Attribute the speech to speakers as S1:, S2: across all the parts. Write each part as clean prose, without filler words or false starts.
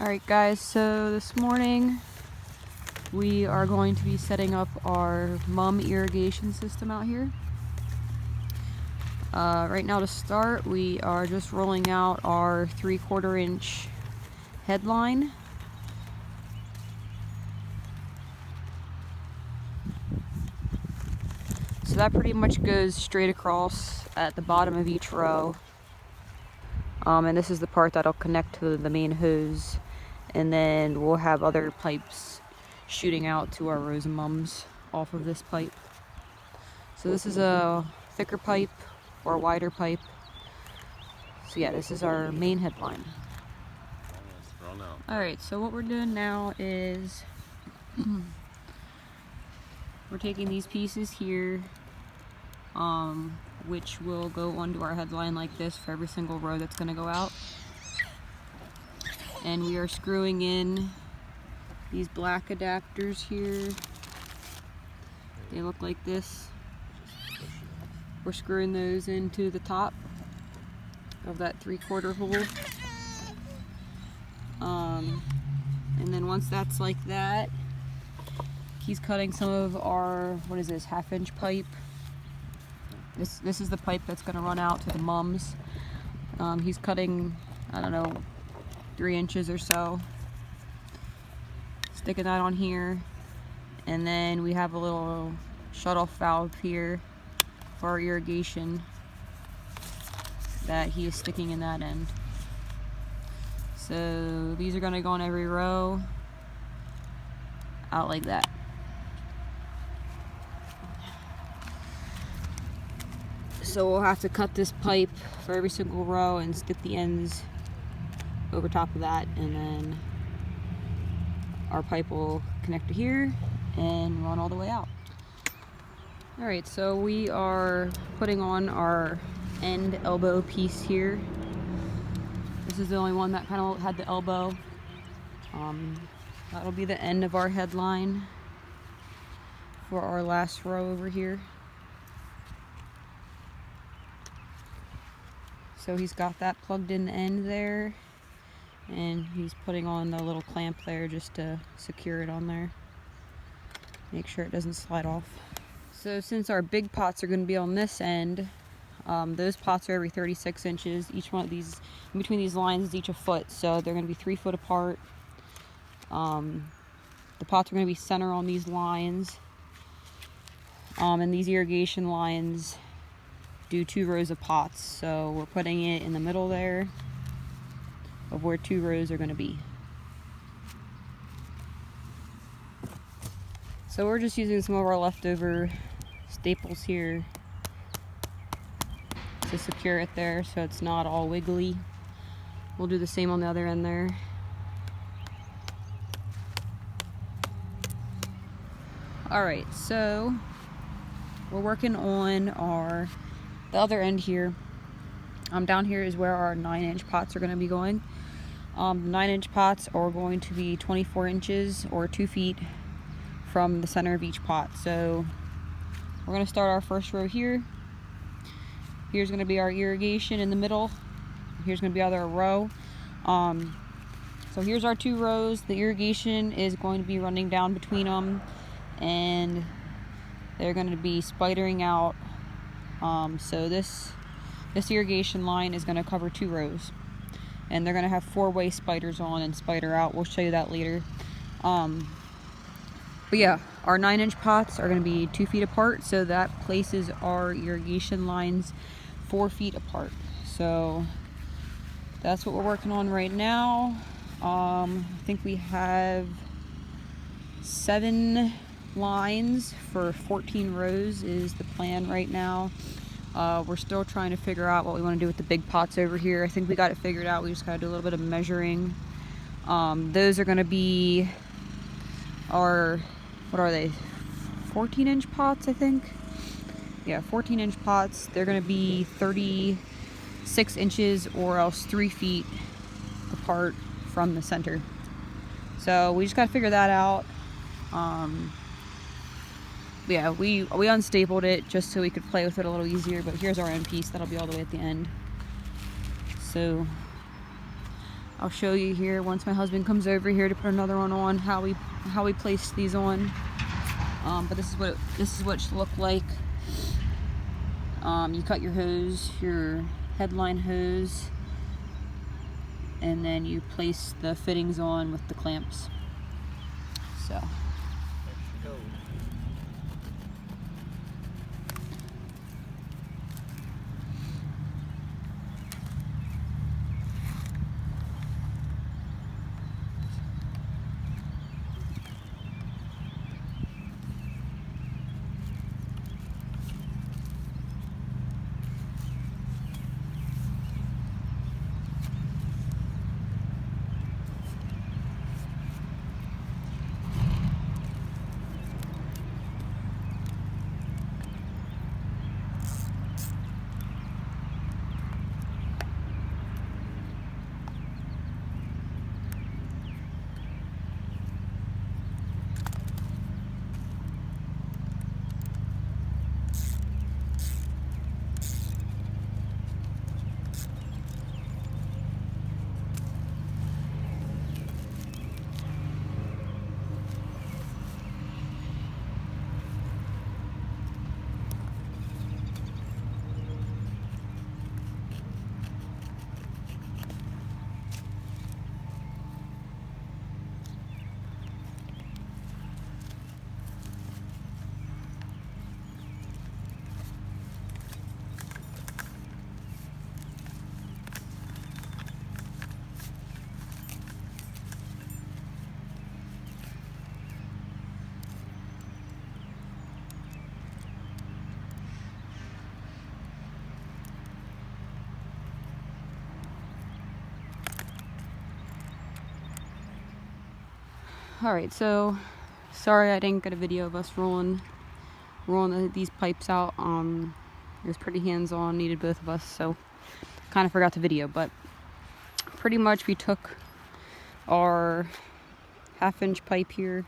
S1: Alright guys, so this morning we are going to be setting up our mum irrigation system out here. Right now to start, we are just rolling out our 3/4 inch headline. So that pretty much goes straight across at the bottom of each row. And this is the part that'll connect to the main hose. And then we'll have other pipes shooting out to our rows of mums off of this pipe. So this is a thicker pipe or a wider pipe. So yeah, this is our main headline. Alright, so what we're doing now is we're taking these pieces here, which will go onto our headline like this for every single row that's going to go out. And we are screwing in these black adapters here. They look like this. We're screwing those into the top of that 3/4 hole. And then once that's like that, he's cutting some of our, what is this, 1/2 inch pipe. This is the pipe that's going to run out to the mums. He's cutting, I don't know, 3 inches or so, sticking that on here, and then we have a little shut-off valve here for our irrigation that he is sticking in that end. So these are going to go on every row out like that. So we'll have to cut this pipe for every single row and stick the ends over top of that, and then our pipe will connect to here and run all the way out. Alright, so we are putting on our end elbow piece here. This is the only one that kind of had the elbow. That'll be the end of our headline for our last row over here. So he's got that plugged in the end there, and he's putting on the little clamp there just to secure it on there. Make sure it doesn't slide off. So since our big pots are going to be on this end, those pots are every 36 inches. Each one of these, in between these lines, is each a foot, so they're going to be 3 foot apart. The pots are going to be center on these lines, and these irrigation lines do 2 rows of pots, so we're putting it in the middle there of where 2 rows are going to be. So we're just using some of our leftover staples here to secure it there so it's not all wiggly. We'll do the same on the other end there. Alright, so we're working on the other end here. Down here is where our 9-inch pots are going to be going. The 9-inch pots are going to be 24 inches or 2 feet from the center of each pot. So we're going to start our first row here. Here's going to be our irrigation in the middle. Here's going to be our other row. So here's our 2 rows. The irrigation is going to be running down between them, and they're going to be spidering out. So this irrigation line is going to cover 2 rows, and they're going to have 4-way spiders on and spider out. We'll show you that later. But yeah, our 9-inch pots are going to be 2 feet apart, so that places our irrigation lines 4 feet apart. So that's what we're working on right now. I think we have 7 lines for 14 rows is the plan right now. We're still trying to figure out what we want to do with the big pots over here. I think we got it figured out. We just got to do a little bit of measuring. Those are going to be our, what are they, 14-inch pots, I think? Yeah, 14-inch pots. They're going to be 36 inches or else 3 feet apart from the center. So we just got to figure that out. Yeah, we unstapled it just so we could play with it a little easier, but here's our end piece. That'll be all the way at the end. So I'll show you here once my husband comes over here to put another one on how we place these on. But this is what it should look like. You cut your hose, your headline hose, and then you place the fittings on with the clamps. So. Let's go. Alright, so sorry I didn't get a video of us rolling these pipes out. It was pretty hands-on, needed both of us, so kind of forgot the video. But pretty much we took our 1/2-inch pipe here,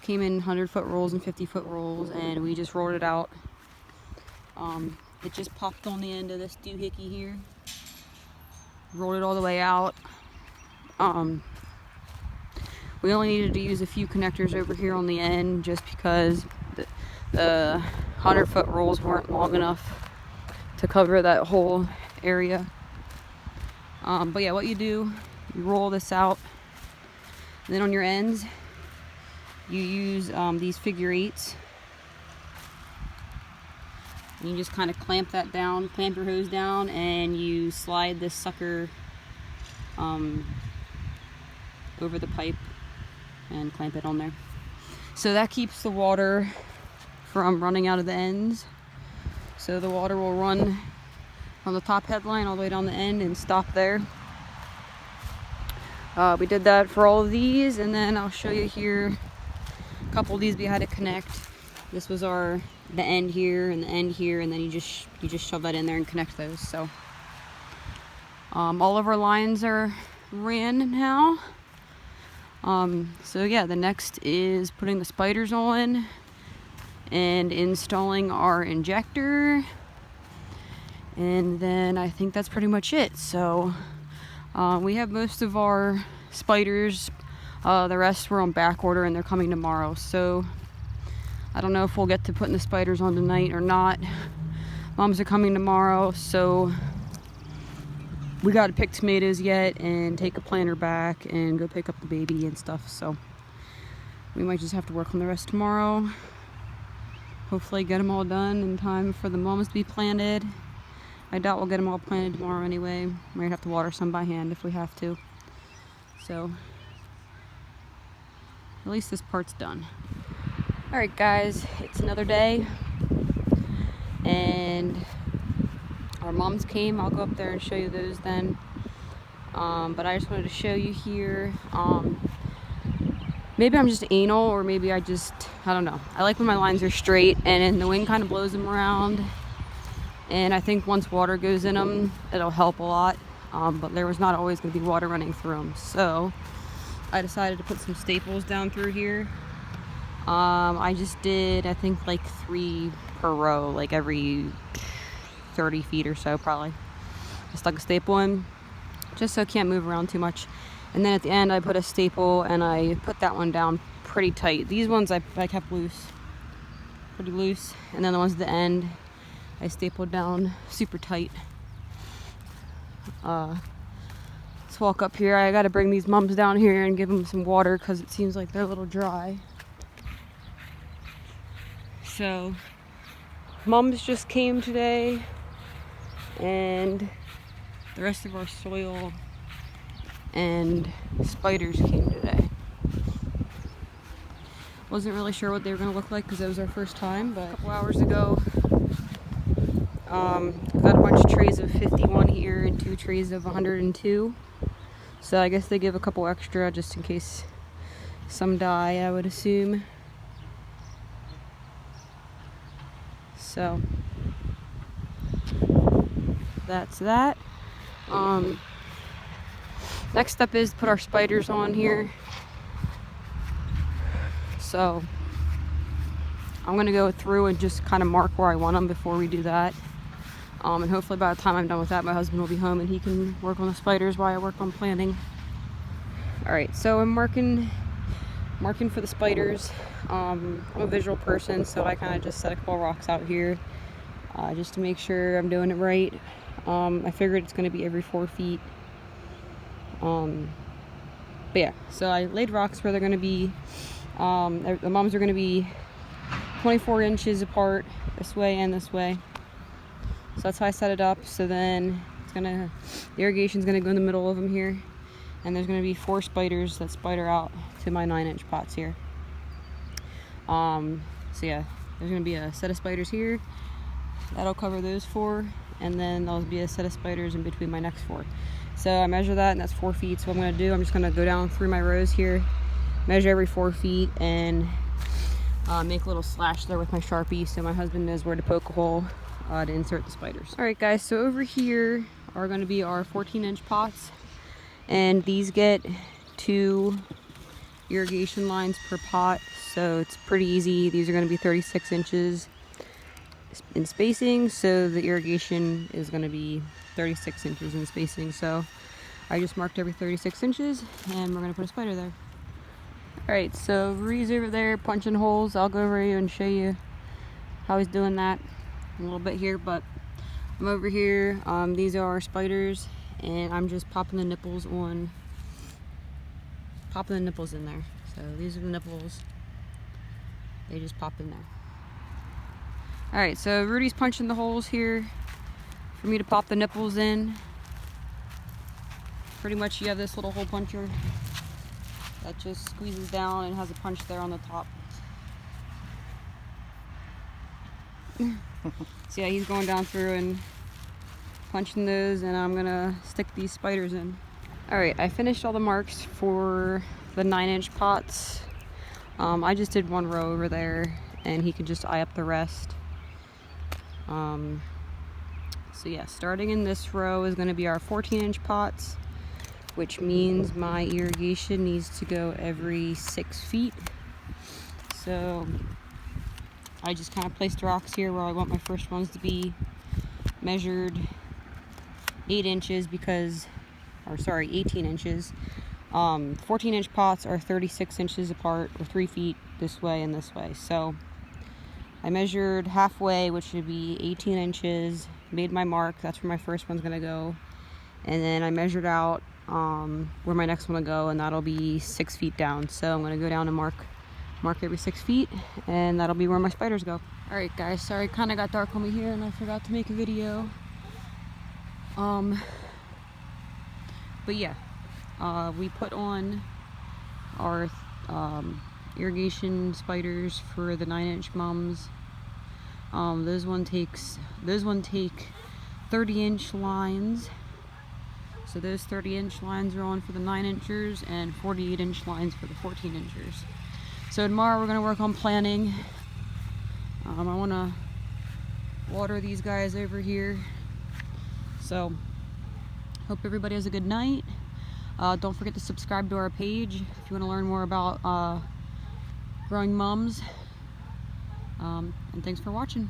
S1: came in 100-foot rolls and 50-foot rolls, and we just rolled it out. It just popped on the end of this doohickey here, rolled it all the way out. We only needed to use a few connectors over here on the end just because the 100-foot rolls weren't long enough to cover that whole area. But yeah, what you do, you roll this out, and then on your ends, you use these figure 8s. And you just kind of clamp that down, clamp your hose down, and you slide this sucker over the pipe and clamp it on there. So that keeps the water from running out of the ends. So the water will run from the top headline all the way down the end and stop there. We did that for all of these, and then I'll show you here a couple of these we had to connect. This was the end here and the end here, and then you just shove that in there and connect those. So all of our lines are ran now. So yeah, the next is putting the spiders on and installing our injector, and then I think that's pretty much it. So we have most of our spiders, the rest were on back order and they're coming tomorrow, so I don't know if we'll get to putting the spiders on tonight or not. Moms are coming tomorrow, so we gotta pick tomatoes yet and take a planter back and go pick up the baby and stuff, so we might just have to work on the rest tomorrow. Hopefully get them all done in time for the mums to be planted. I doubt we'll get them all planted tomorrow anyway. Might have to water some by hand if we have to. So at least this part's done. Alright guys, it's another day, and our mums came. I'll go up there and show you those then. But I just wanted to show you here. Maybe I'm just anal, or maybe I don't know. I like when my lines are straight and the wind kind of blows them around. And I think once water goes in them, it'll help a lot. But there was not always going to be water running through them. So I decided to put some staples down through here. I just did, I think, like 3 per row, like every 30 feet or so probably. I stuck a staple in, just so it can't move around too much. And then at the end I put a staple and I put that one down pretty tight. These ones I kept loose, pretty loose, and then the ones at the end I stapled down super tight. Let's walk up here. I gotta bring these mums down here and give them some water because it seems like they're a little dry. So mums just came today, and the rest of our soil and spiders came today. Wasn't really sure what they were going to look like because it was our first time, but a couple hours ago got a bunch of trays of 51 here and 2 trays of 102. So I guess they give a couple extra just in case some die, I would assume. So that's that. Next step is to put our spiders on here. So I'm gonna go through and just kind of mark where I want them before we do that. And hopefully by the time I'm done with that, my husband will be home and he can work on the spiders while I work on planting. All right, so I'm marking for the spiders. I'm a visual person, so I kind of just set a couple rocks out here just to make sure I'm doing it right. I figured it's going to be every 4 feet. But yeah, so I laid rocks where they're going to be. The mums are going to be 24 inches apart this way and this way. So that's how I set it up. So then the irrigation's going to go in the middle of them here. And there's going to be 4 spiders that spider out to my 9-inch pots here. So yeah, there's going to be a set of spiders here. That'll cover those 4. And then there'll be a set of spiders in between my next 4. So I measure that, and that's 4 feet. So what I'm going to do, I'm just going to go down through my rows here, measure every 4 feet, and make a little slash there with my Sharpie so my husband knows where to poke a hole to insert the spiders. Alright guys, so over here are going to be our 14-inch pots, and these get 2 irrigation lines per pot, so it's pretty easy. These are going to be 36 inches in spacing, so the irrigation is going to be 36 inches in spacing. So I just marked every 36 inches and we're going to put a spider there. Alright, so Rudy's over there punching holes. I'll go over here and show you how he's doing that in a little bit here, but I'm over here. These are our spiders, and I'm just popping the nipples in there. So these are the nipples. They just pop in there. Alright, so Rudy's punching the holes here for me to pop the nipples in. Pretty much you have this little hole puncher that just squeezes down and has a punch there on the top. So yeah, he's going down through and punching those, and I'm gonna stick these spiders in. Alright, I finished all the marks for the 9-inch pots. I just did 1 row over there, and he can just eye up the rest. So yeah, starting in this row is going to be our 14-inch pots, which means my irrigation needs to go every 6 feet. So I just kind of placed rocks here where I want my first ones to be, measured 8 inches because, or sorry, 18 inches. 14-inch pots are 36 inches apart, or 3 feet this way and this way. So I measured halfway, which would be 18 inches, made my mark. That's where my first one's going to go. And then I measured out where my next one will go, and that'll be 6 feet down. So I'm going to go down and mark every 6 feet, and that'll be where my spiders go. Alright guys, sorry, it kind of got dark on me here and I forgot to make a video. But yeah, we put on our irrigation spiders for the 9-inch mums. Those one take 30-inch lines. So those 30-inch lines are on for the 9-inchers and 48-inch lines for the 14-inchers. So tomorrow we're going to work on planting. I want to water these guys over here. So hope everybody has a good night. Don't forget to subscribe to our page if you want to learn more about growing mums. And thanks for watching.